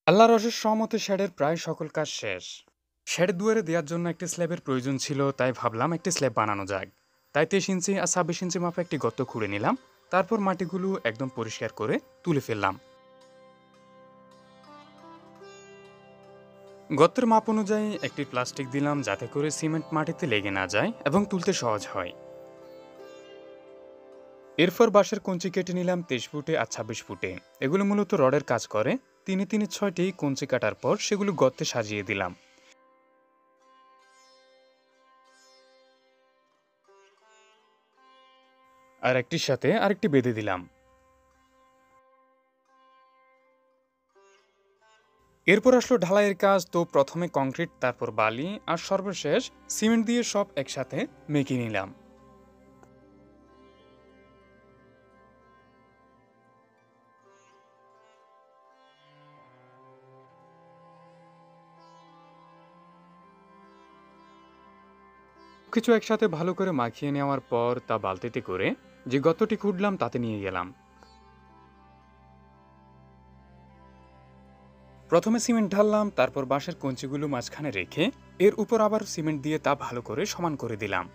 আল্লাহর অশেষ সহমতে শেডের প্রায় সকল কাজ শেষ। শেডের দুয়ারে দেওয়ার জন্য একটি স্ল্যাবের প্রয়োজন ছিল, তাই ভাবলাম একটি স্ল্যাব বানানো যাক। তাই 23 ইঞ্চি আর 26 ইঞ্চি মাপে একটি গর্ত খুঁড়ে নিলাম। তারপর মাটিগুলো একদম পরিষ্কার করে তুলে ফেললাম। গর্তের মাপ অনুযায়ী একটি প্লাস্টিক দিলাম, যাতে করে সিমেন্ট মাটিতে লেগে না যায় এবং তুলতে সহজ হয়। এরপর বাঁশের কঞ্চি কেটে নিলাম 23 ফুটে আর 26 ফুটে। এগুলো মূলত রডের কাজ করে। তিনে তিনে 6টি কঞ্চি কাটার পর সেগুলো গর্তে সাজিয়ে দিলাম। আর একটির সাথে আরেকটি বেঁধে দিলাম। এরপর আসলো ঢালাইয়ের কাজ। তো প্রথমে কংক্রিট, তারপর বালি আর সর্বশেষ সিমেন্ট দিয়ে সব একসাথে মেখে নিলাম। কিছু একসাথে ভালো করে মাখিয়ে নেওয়ার পর তা বালতিতে করে যে গর্তটি খুঁড়লাম তাতে নিয়ে গেলাম। প্রথমে সিমেন্ট ঢাললাম, তারপর বাঁশের কঞ্চিগুলো মাঝখানে রেখে এর উপর আবার সিমেন্ট দিয়ে তা ভালো করে সমান করে দিলাম।